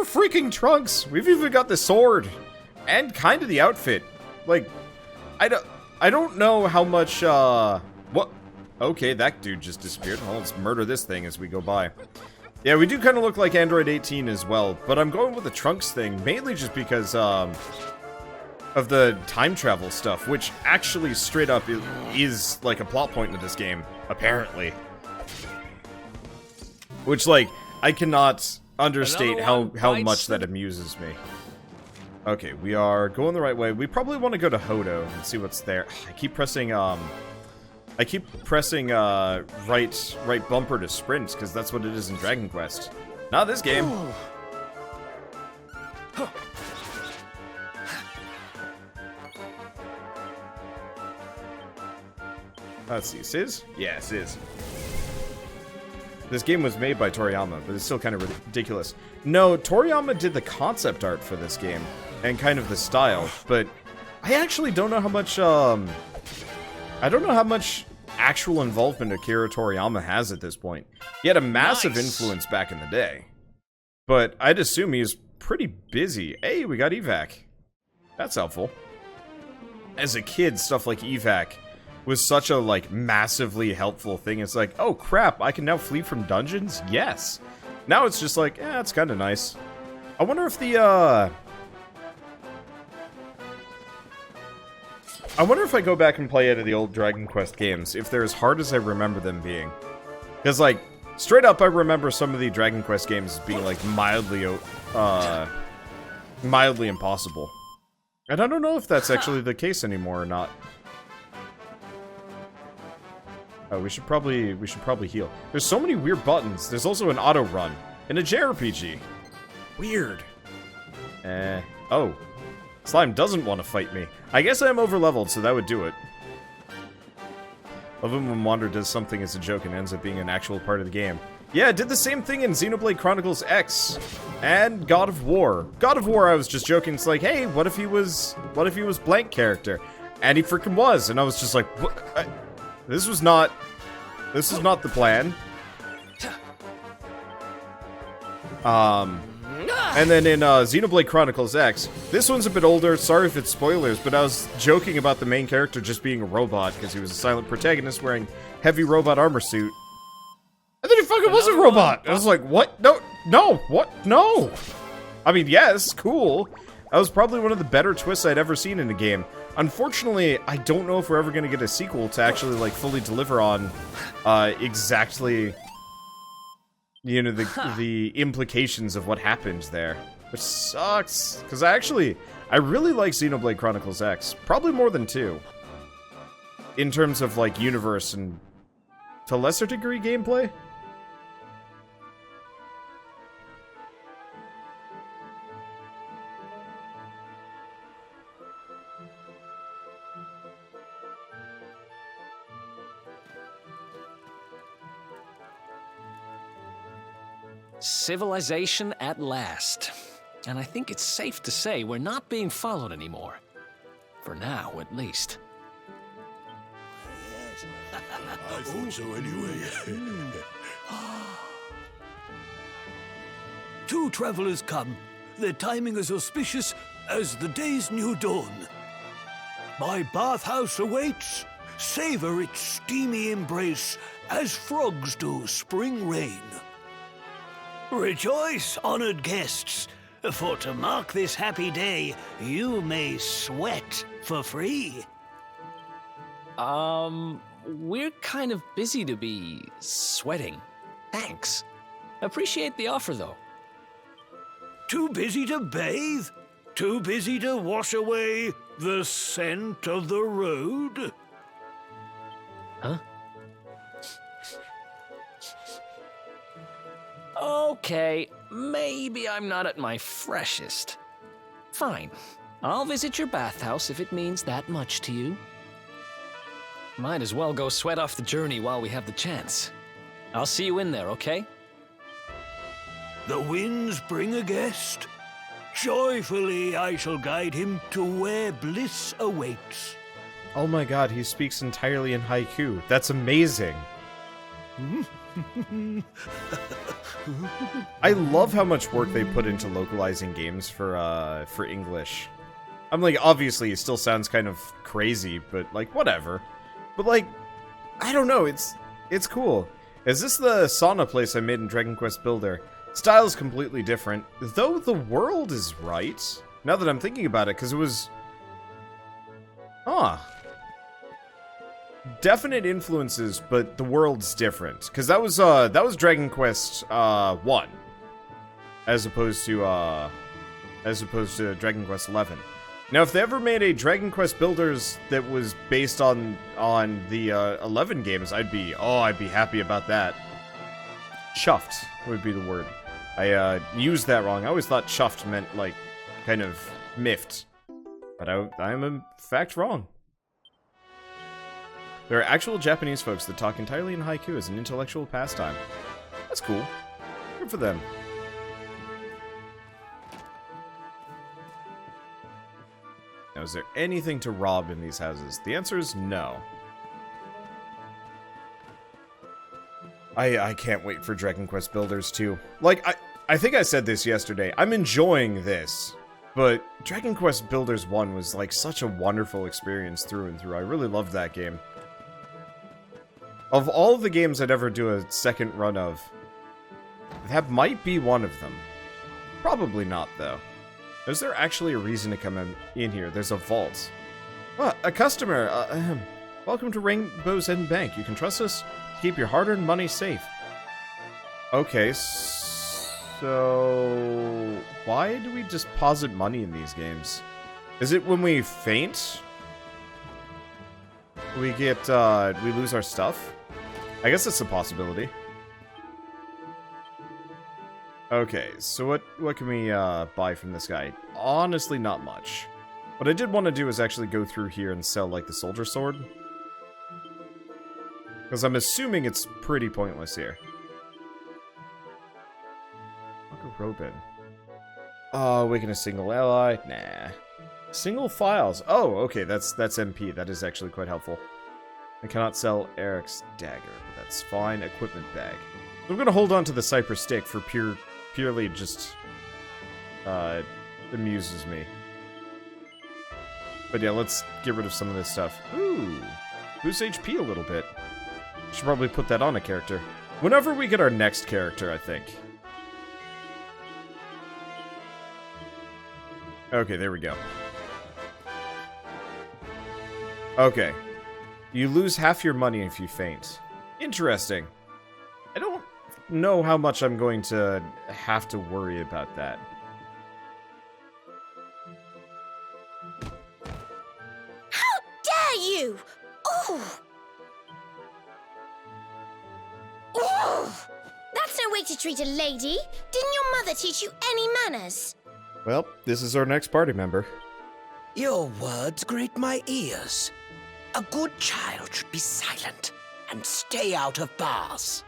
We're freaking Trunks! We've even got the sword! And kind of the outfit. Like, I don't know how much, what? Okay, that dude just disappeared. Well, let's murder this thing as we go by. Yeah, we do kind of look like Android 18 as well, but I'm going with the Trunks thing, mainly just because, of the time travel stuff, which actually straight up is like a plot point in this game, apparently. Which, like, I cannot understate how much that amuses me. Okay, we are going the right way. We probably want to go to Hodo and see what's there. I keep pressing, right bumper to sprint, because that's what it is in Dragon Quest. Not this game. Let's see, Sizz? Yeah, Sizz. This game was made by Toriyama, but it's still kind of ridiculous. No, Toriyama did the concept art for this game, and kind of the style, but I actually don't know how much, I don't know how much actual involvement Akira Toriyama has at this point. He had a massive influence back in the day, but I'd assume he's pretty busy. Hey, we got evac. That's helpful. As a kid, stuff like evac was such a, like, massively helpful thing. It's like, oh crap, I can now flee from dungeons? Yes. Now it's just like, it's kind of nice. I wonder if the, I wonder if I go back and play any of the old Dragon Quest games, if they're as hard as I remember them being. Because, like, straight up, I remember some of the Dragon Quest games being, like, mildly impossible. And I don't know if that's actually the case anymore or not. Oh, we should probably heal. There's so many weird buttons. There's also an auto run in a JRPG. Weird. Oh. Slime doesn't want to fight me. I guess I'm over-leveled, so that would do it. Love it when Wander does something as a joke and ends up being an actual part of the game. Yeah, it did the same thing in Xenoblade Chronicles X and God of War. God of War, I was just joking. It's like, hey, what if he was blank character? And he freaking was, and I was just like, what? This is not the plan. And then in Xenoblade Chronicles X, this one's a bit older, sorry if it's spoilers, but I was joking about the main character just being a robot, because he was a silent protagonist wearing heavy robot armor suit. And then he fucking was a robot! I was like, what? No, what? No! I mean, yes, cool. That was probably one of the better twists I'd ever seen in a game. Unfortunately, I don't know if we're ever gonna get a sequel to actually, like, fully deliver on, exactly, you know, the implications of what happened there. Which sucks, because I really like Xenoblade Chronicles X. Probably more than 2. In terms of, like, universe and, to a lesser degree, gameplay. Civilization at last. And I think it's safe to say we're not being followed anymore. For now, at least. I thought so anyway. 2 travelers come. Their timing is auspicious as the day's new dawn. My bathhouse awaits. Savor its steamy embrace as frogs do spring rain. Rejoice, honored guests, for to mark this happy day, you may sweat for free. We're kind of busy to be sweating. Thanks. Appreciate the offer, though. Too busy to bathe? Too busy to wash away the scent of the road? Huh? Okay, maybe I'm not at my freshest. Fine. I'll visit your bathhouse if it means that much to you. Might as well go sweat off the journey while we have the chance. I'll see you in there, okay? The winds bring a guest. Joyfully I shall guide him to where bliss awaits. Oh my god, he speaks entirely in haiku. That's amazing. I love how much work they put into localizing games for English. I'm like, obviously, it still sounds kind of crazy, but like, whatever. But like, I don't know, it's cool. Is this the sauna place I made in Dragon Quest Builder? Style is completely different, though the world is right. Now that I'm thinking about it, because it was... Definite influences, but the world's different. Because that was Dragon Quest 1. As opposed to Dragon Quest 11. Now, if they ever made a Dragon Quest Builders that was based on the 11 games, I'd be happy about that. Chuffed would be the word. I used that wrong. I always thought chuffed meant, like, kind of miffed. But I am in fact wrong. There are actual Japanese folks that talk entirely in haiku as an intellectual pastime. That's cool. Good for them. Now, is there anything to rob in these houses? The answer is no. I can't wait for Dragon Quest Builders 2. Like, I think I said this yesterday. I'm enjoying this. But Dragon Quest Builders 1 was, like, such a wonderful experience through and through. I really loved that game. Of all the games I'd ever do a second run of, that might be one of them. Probably not, though. Is there actually a reason to come in here? There's a vault. Ah, a customer. Welcome to Rainbow's End Bank. You can trust us to keep your hard-earned money safe. Okay, so... why do we deposit money in these games? Is it when we faint? We get, we lose our stuff? I guess it's a possibility. Okay, so what can we, buy from this guy? Honestly, not much. What I did want to do is actually go through here and sell, like, the soldier sword. Because I'm assuming it's pretty pointless here. Lock a Robin. Awaken a single ally? Nah. Single files. Oh, okay, that's MP. That is actually quite helpful. I cannot sell Eric's dagger. That's fine. Equipment bag. I'm gonna hold on to the Cypress stick for purely just amuses me. But yeah, let's get rid of some of this stuff. Ooh, boost HP a little bit. Should probably put that on a character. Whenever we get our next character, I think. Okay, there we go. Okay. You lose half your money if you faint. Interesting. I don't know how much I'm going to have to worry about that. How dare you! Oh! Oh! That's no way to treat a lady. Didn't your mother teach you any manners? Well, this is our next party member. Your words grate my ears. A good child should be silent and stay out of bars.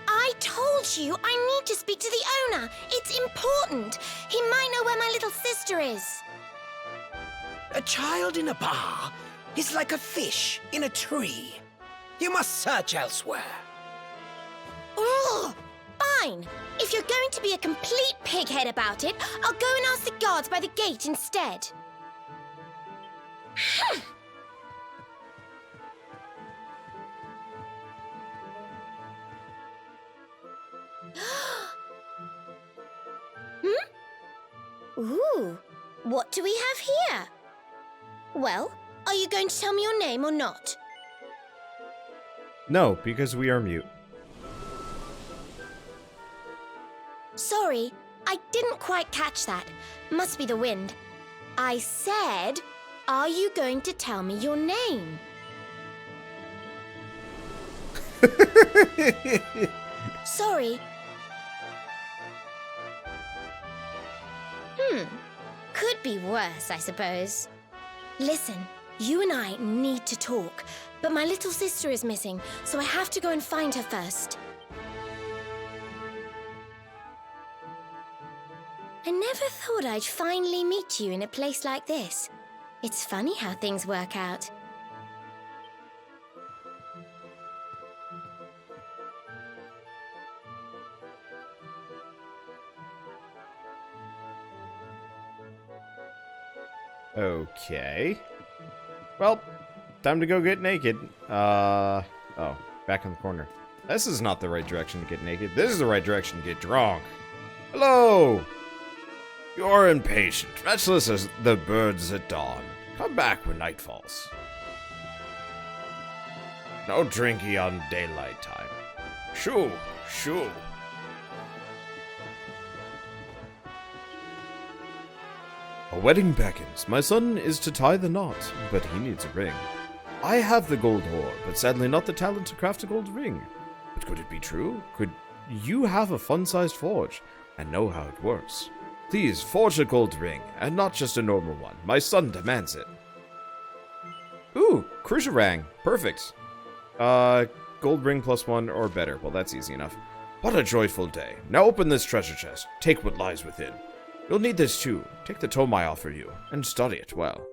I told you I need to speak to the owner. It's important. He might know where my little sister is. A child in a bar is like a fish in a tree. You must search elsewhere. Ugh! Fine. If you're going to be a complete pighead about it, I'll go and ask the guards by the gate instead. Ooh, what do we have here? Well, are you going to tell me your name or not? No, because we are mute. Sorry, I didn't quite catch that. Must be the wind. I said, are you going to tell me your name? Sorry. Could be worse, I suppose. Listen, you and I need to talk, but my little sister is missing, so I have to go and find her first. I never thought I'd finally meet you in a place like this. It's funny how things work out. Okay. Well, time to go get naked. Oh, back in the corner. This is not the right direction to get naked. This is the right direction to get drunk. Hello! You're impatient, restless as the birds at dawn. Come back when night falls. No drinky on daylight time. Shoo, shoo. A wedding beckons. My son is to tie the knot, but he needs a ring. I have the gold ore, but sadly not the talent to craft a gold ring. But could it be true? Could you have a fun-sized forge and know how it works? Please forge a gold ring, and not just a normal one. My son demands it. Ooh, Cruiserang. Perfect. Gold ring +1 or better. Well, that's easy enough. What a joyful day. Now open this treasure chest. Take what lies within. You'll need this too. Take the tome I offer you, and study it well.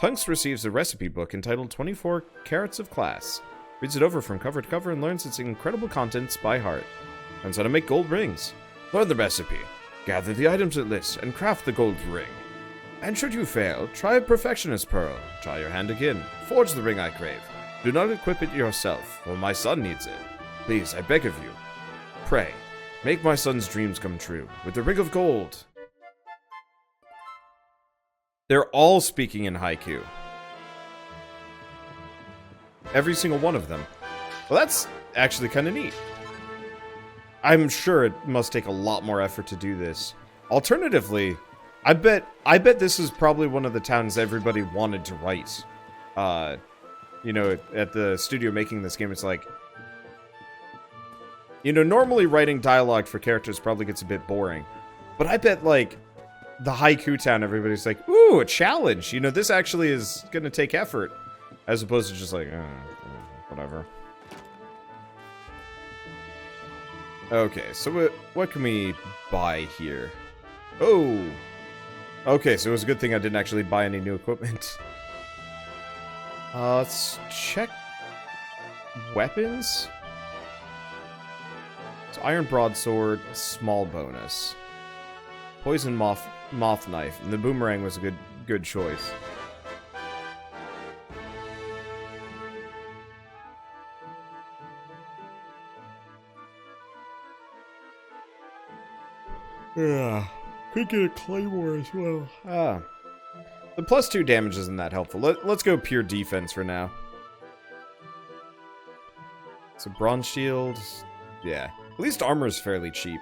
Tunks receives a recipe book entitled 24 Carats of Class. Reads it over from cover to cover and learns its incredible contents by heart. Learns how to make gold rings. Learn the recipe. Gather the items it lists and craft the gold ring. And should you fail, try a perfectionist pearl. Try your hand again. Forge the ring I crave. Do not equip it yourself, for my son needs it. Please, I beg of you. Pray, make my son's dreams come true with the ring of gold. They're all speaking in haiku. Every single one of them. Well, that's actually kind of neat. I'm sure it must take a lot more effort to do this. Alternatively, I bet this is probably one of the towns everybody wanted to write. You know, at the studio making this game, it's like, you know, normally writing dialogue for characters probably gets a bit boring. But I bet, like, the haiku town, everybody's like, ooh, a challenge. You know, this actually is going to take effort. As opposed to just like, whatever. Okay, so what can we buy here? Oh! Okay, so it was a good thing I didn't actually buy any new equipment. Let's check weapons. So iron broadsword, small bonus. Poison moth knife, and the boomerang was a good choice. Yeah, could get a claymore as well. The +2 damage isn't that helpful. Let's go pure defense for now. So bronze shield, yeah. At least armor is fairly cheap.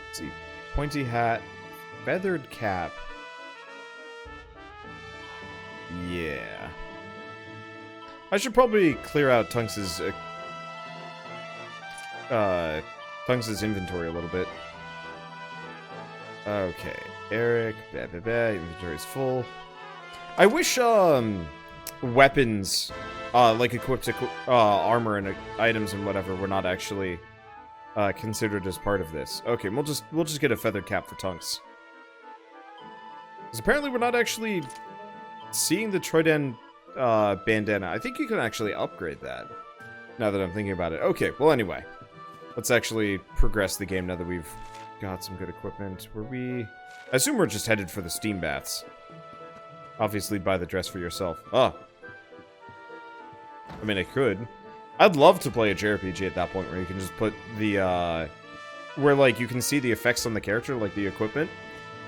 Let's see, pointy hat, feathered cap. Yeah. I should probably clear out Tunks's inventory a little bit. Okay, Eric, inventory's full. I wish, weapons, like equipped armor and items and whatever were not actually, considered as part of this. Okay, we'll just get a feathered cap for Tunks. Because apparently we're not actually seeing the Troiden bandana. I think you can actually upgrade that, now that I'm thinking about it. Okay, well anyway. Let's actually progress the game now that we've got some good equipment. I assume we're just headed for the steam baths. Obviously, buy the dress for yourself. Oh. I mean, I could. I'd love to play a JRPG at that point where you can just put the, where, like, you can see the effects on the character, like the equipment,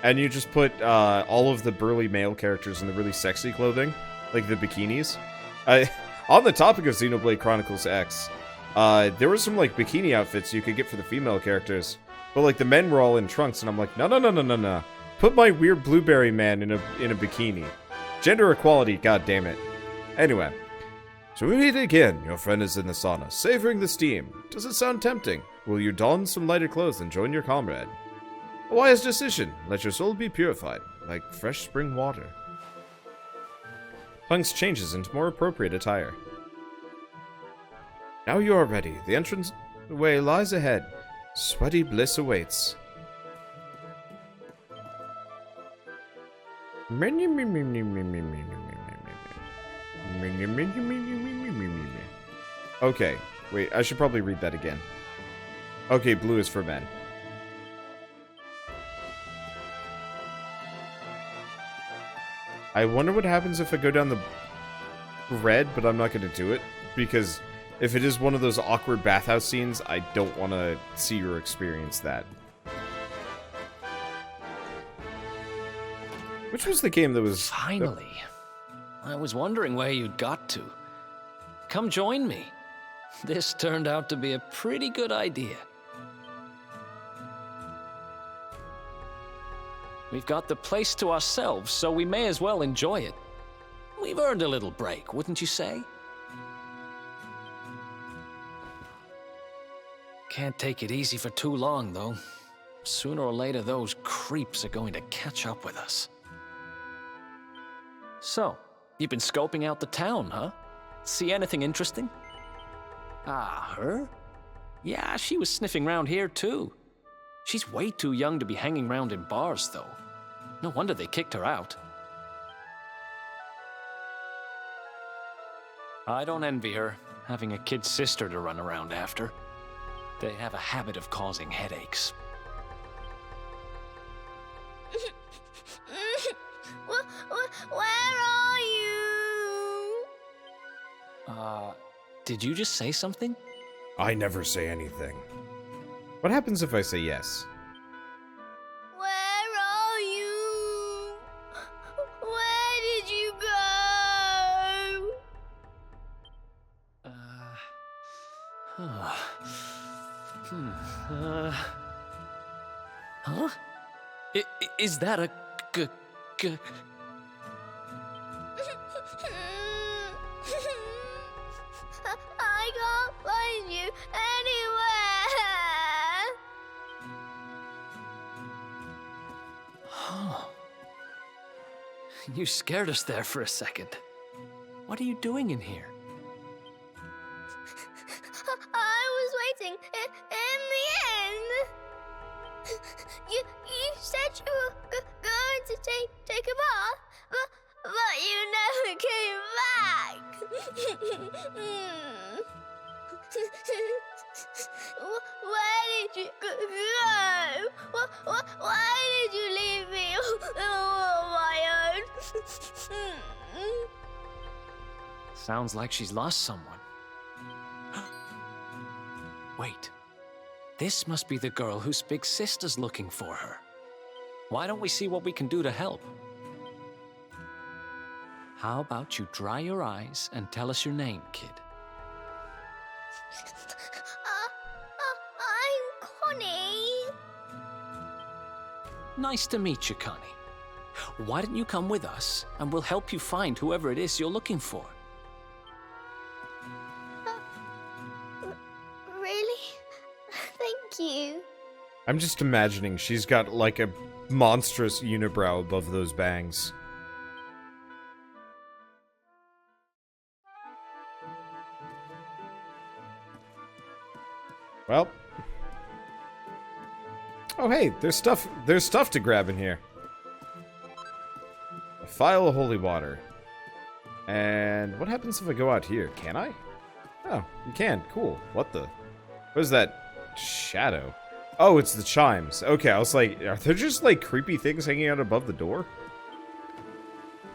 and you just put, all of the burly male characters in the really sexy clothing, like the bikinis. On the topic of Xenoblade Chronicles X, there were some, like, bikini outfits you could get for the female characters, but, like, the men were all in trunks, and I'm like, no. Put my weird blueberry man in a bikini. Gender equality, goddammit. Anyway. So we meet again. Your friend is in the sauna, savoring the steam. Does it sound tempting? Will you don some lighter clothes and join your comrade? A wise decision. Let your soul be purified, like fresh spring water. Punks changes into more appropriate attire. Now you are ready. The entrance way lies ahead. Sweaty bliss awaits. Okay, Wait, I should probably read that again. Okay, blue is for men. I wonder what happens if I go down the red, but I'm not going to do it. Because if it is one of those awkward bathhouse scenes, I don't want to see or experience that. Which was the game that was... Finally. I was wondering where you'd got to. Come join me. This turned out to be a pretty good idea. We've got the place to ourselves, so we may as well enjoy it. We've earned a little break, wouldn't you say? Can't take it easy for too long, though. Sooner or later, those creeps are going to catch up with us. So, you've been scoping out the town, huh? See anything interesting? Ah, her? Yeah, she was sniffing around here, too. She's way too young to be hanging around in bars, though. No wonder they kicked her out. I don't envy her, having a kid sister to run around after. They have a habit of causing headaches. Where are you? Did you just say something? I never say anything. What happens if I say yes? Where are you? Where did you go? Huh? Is that a I can't find you anywhere. You scared us there for a second. What are you doing in here? I was waiting in the end. You said you were going to take a bath, but you never came back. Where did you go? Why did you leave me all on my own? Sounds like she's lost someone. Wait. This must be the girl whose big sister's looking for her. Why don't we see what we can do to help? How about you dry your eyes and tell us your name, kid? I'm Connie. Nice to meet you, Connie. Why don't you come with us, and we'll help you find whoever it is you're looking for. Really? Thank you. I'm just imagining she's got like a monstrous unibrow above those bangs. Well. Oh hey, there's stuff to grab in here. A phial of holy water. And what happens if I go out here? Can I? Oh, you can. Cool. What the? What is that shadow? Oh, it's the chimes. Okay, I was like, are there just like creepy things hanging out above the door?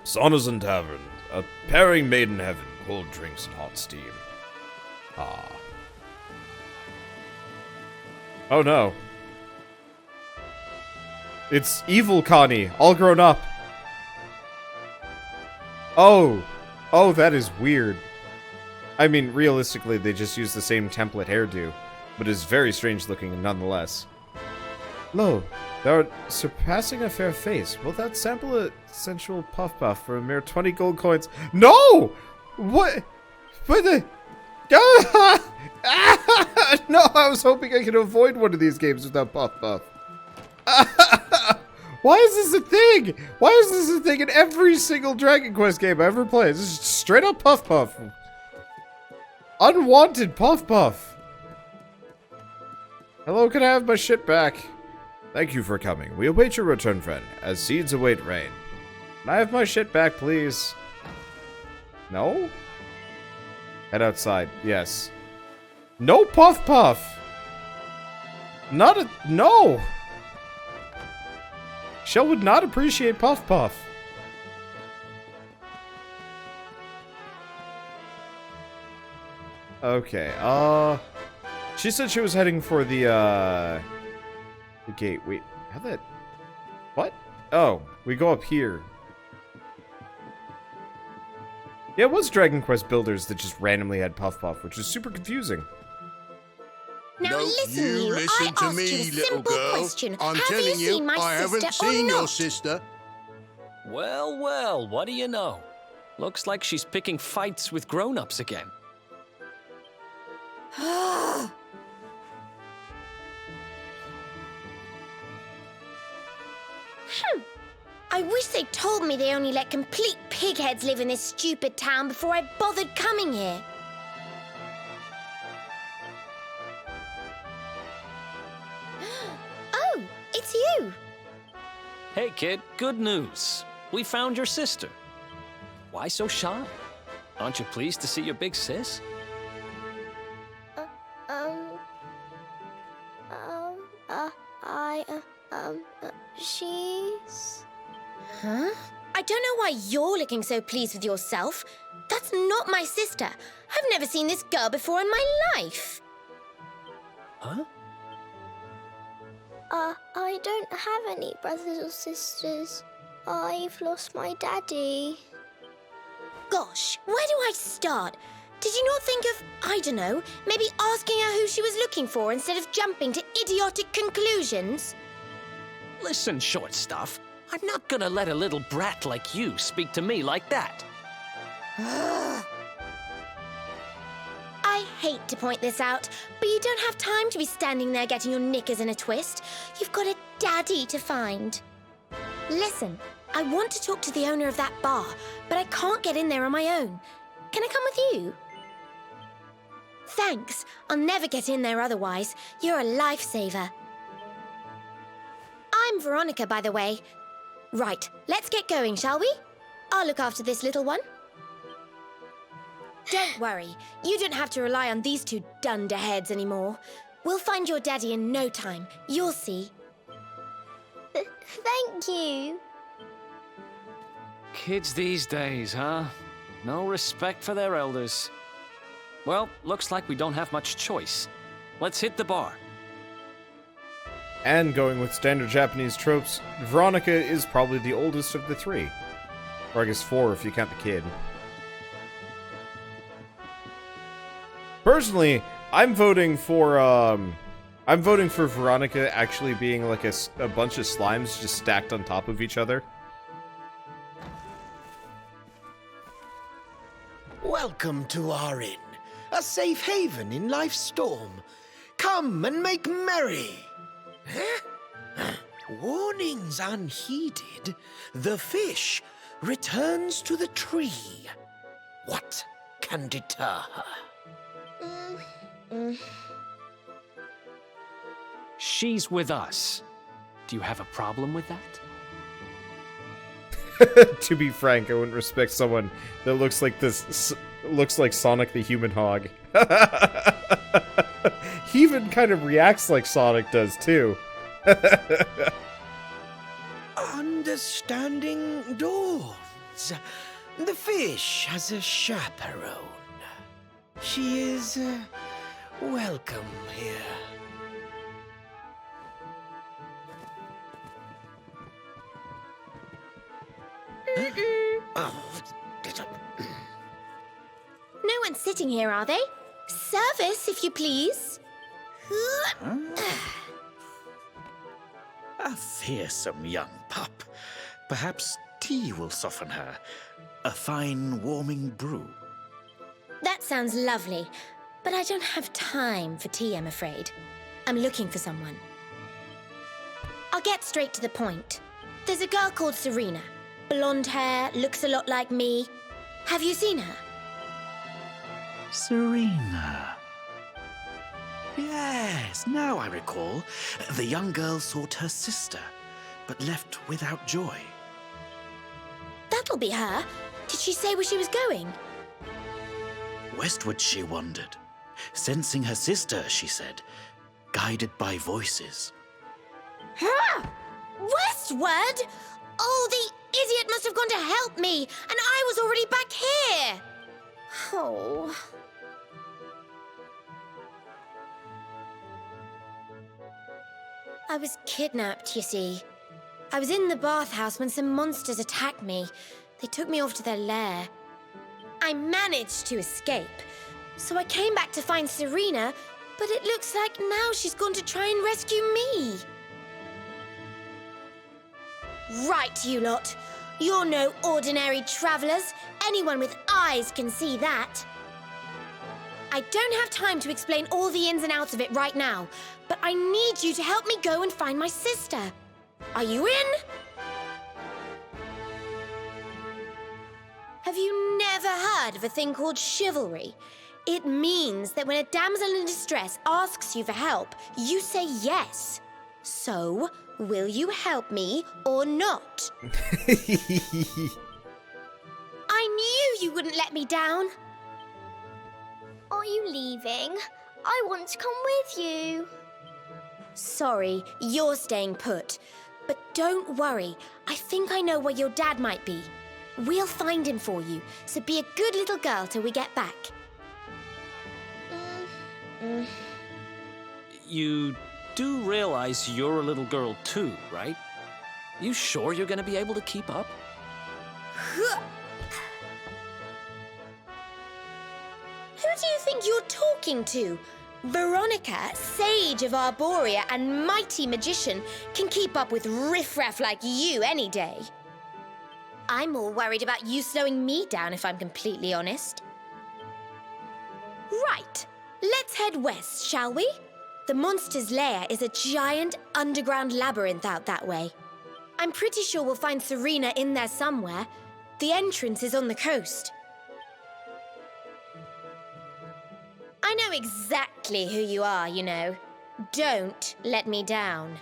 Saunas and taverns, a pairing made in heaven, cold drinks and hot steam. Ah. Oh no. It's evil Connie, all grown up. Oh. Oh, that is weird. I mean, realistically, they just use the same template hairdo, but it's very strange looking nonetheless. Lo, thou art surpassing a fair face. Wilt thou sample a sensual puff for a mere 20 gold coins? No! What? What the? No, I was hoping I could avoid one of these games without puff. Why is this a thing? Why is this a thing in every single Dragon Quest game I ever played? This is straight up puff. Unwanted puff. Hello, can I have my shit back? Thank you for coming. We await your return, friend, as seeds await rain. Can I have my shit back, please? No? Head outside. Yes. No Puff Puff! Not a... No! Shell would not appreciate Puff Puff. Okay, she said she was heading for the gate. Wait, how that... What? Oh, we go up here. Yeah, it was Dragon Quest Builders that just randomly had Puff Puff, which is super confusing. Now listen, you listen I to asked me, you a little simple girl. question. I'm Have telling you seen my I haven't sister or seen your not? sister. Well, well, what do you know? Looks like she's picking fights with grown-ups again. I wish they told me they only let complete pigheads live in this stupid town before I bothered coming here. Oh, it's you. Hey, kid, good news. We found your sister. Why so shy? Aren't you pleased to see your big sis? She's... Huh? I don't know why you're looking so pleased with yourself. That's not my sister. I've never seen this girl before in my life. Huh? I don't have any brothers or sisters. I've lost my daddy. Gosh, where do I start? Did you not think of, I don't know, maybe asking her who she was looking for instead of jumping to idiotic conclusions? Listen, short stuff. I'm not gonna let a little brat like you speak to me like that. I hate to point this out, but you don't have time to be standing there getting your knickers in a twist. You've got a daddy to find. Listen, I want to talk to the owner of that bar, but I can't get in there on my own. Can I come with you? Thanks. I'll never get in there otherwise. You're a lifesaver. I'm Veronica, by the way. Right, let's get going, shall we? I'll look after this little one. Don't worry, you don't have to rely on these two dunderheads anymore. We'll find your daddy in no time. You'll see. Thank you. Kids these days, huh? No respect for their elders. Well, looks like we don't have much choice. Let's hit the bar. And going with standard Japanese tropes, Veronica is probably the oldest of the three. Or I guess 4 if you count the kid. Personally, I'm voting for Veronica actually being like a bunch of slimes just stacked on top of each other. Welcome to our inn, a safe haven in life's storm. Come and make merry. Huh? Warnings unheeded, the fish returns to the tree. What can deter her? She's with us. Do you have a problem with that? To be frank, I wouldn't respect someone that looks like looks like Sonic the Human Hog. He even kind of reacts like Sonic does, too. Understanding dawns. The fish has a chaperone. She is welcome here. No one's sitting here, are they? Service, if you please. A fearsome young pup. Perhaps tea will soften her. A fine warming brew. That sounds lovely, but I don't have time for tea, I'm afraid. I'm looking for someone. I'll get straight to the point. There's a girl called Serena. Blonde hair, looks a lot like me. Have you seen her? Serena. Yes, now I recall. The young girl sought her sister, but left without joy. That'll be her. Did she say where she was going? Westward she wandered. Sensing her sister, she said, guided by voices. Huh? Westward? Oh, the idiot must have gone to help me, and I was already back here. Oh. I was kidnapped, you see. I was in the bathhouse when some monsters attacked me. They took me off to their lair. I managed to escape, so I came back to find Serena, but it looks like now she's gone to try and rescue me. Right, you lot. You're no ordinary travelers. Anyone with eyes can see that. I don't have time to explain all the ins and outs of it right now, but I need you to help me go and find my sister. Are you in? Have you never heard of a thing called chivalry? It means that when a damsel in distress asks you for help, you say yes. So, will you help me or not? I knew you wouldn't let me down. Are you leaving? I want to come with you. Sorry, you're staying put. But don't worry, I think I know where your dad might be. We'll find him for you, so be a good little girl till we get back. You do realize you're a little girl too, right? You sure you're gonna be able to keep up? Who do you think you're talking to? Veronica, sage of Arborea and mighty magician, can keep up with riffraff like you any day. I'm more worried about you slowing me down, if I'm completely honest. Right, let's head west, shall we? The monster's lair is a giant underground labyrinth out that way. I'm pretty sure we'll find Serena in there somewhere. The entrance is on the coast. I know exactly who you are, you know. Don't let me down.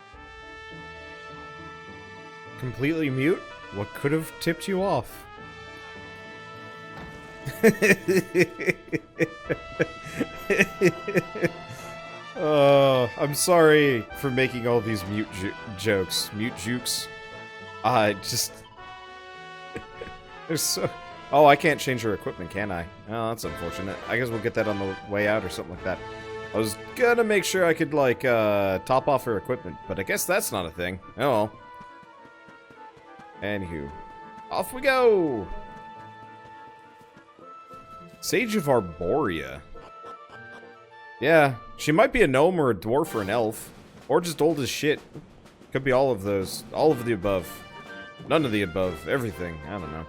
Completely mute? What could have tipped you off? I'm sorry for making all these mute jokes. Mute jukes. Just... There's so... Oh, I can't change her equipment, can I? Oh, that's unfortunate. I guess we'll get that on the way out or something like that. I was gonna make sure I could, like, top off her equipment, but I guess that's not a thing. Oh well. Anywho. Off we go! Sage of Arborea. Yeah, she might be a gnome or a dwarf or an elf. Or just old as shit. Could be all of those. All of the above. None of the above. Everything. I don't know.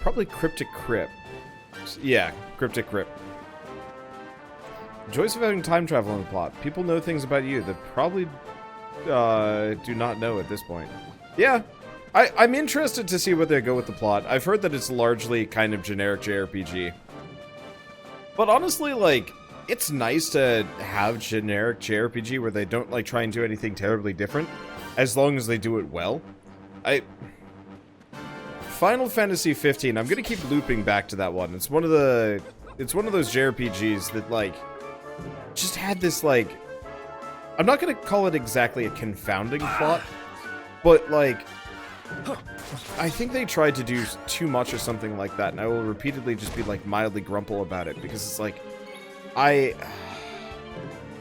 Probably Cryptic Crypt. Yeah, Cryptic Crypt. Joys of having time travel in the plot. People know things about you that probably do not know at this point. Yeah, I'm interested to see where they go with the plot. I've heard that it's largely kind of generic JRPG. But honestly, like, it's nice to have generic JRPG where they don't, like, try and do anything terribly different, as long as they do it well. Final Fantasy 15, I'm gonna keep looping back to that one. It's one of those JRPGs that, like, just had this, like, I'm not gonna call it exactly a confounding plot, but, like, I think they tried to do too much or something like that, and I will repeatedly just be, like, mildly grumple about it, because it's like, I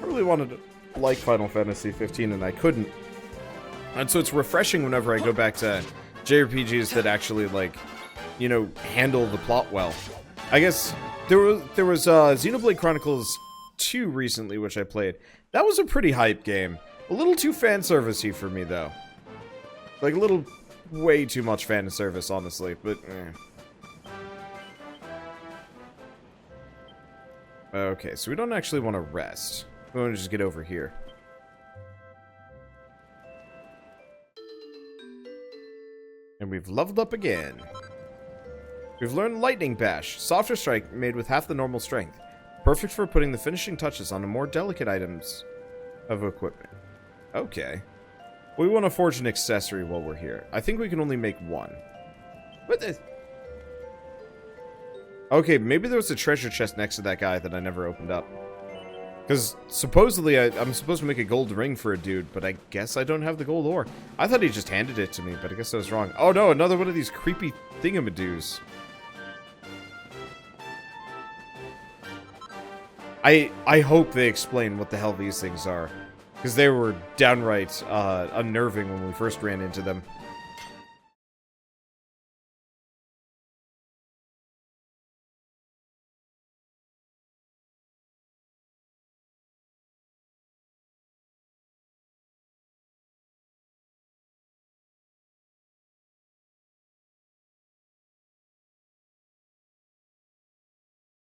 really wanted to like Final Fantasy 15, and I couldn't. And so it's refreshing whenever I go back to JRPGs that actually, like, you know, handle the plot well. I guess there was Xenoblade Chronicles 2 recently, which I played. That was a pretty hype game. A little too fan-servicey for me, though. Like, a little way too much fan service, honestly, but Okay, so we don't actually want to rest. We want to just get over here. And we've leveled up again. We've learned Lightning Bash. Softer strike made with half the normal strength. Perfect for putting the finishing touches on the more delicate items of equipment. Okay. We want to forge an accessory while we're here. I think we can only make one. What the... Okay, maybe there was a treasure chest next to that guy that I never opened up. Because supposedly I'm supposed to make a gold ring for a dude, but I guess I don't have the gold ore. I thought he just handed it to me, but I guess I was wrong. Oh no, another one of these creepy thingamadoos. I hope they explain what the hell these things are. Because they were downright unnerving when we first ran into them.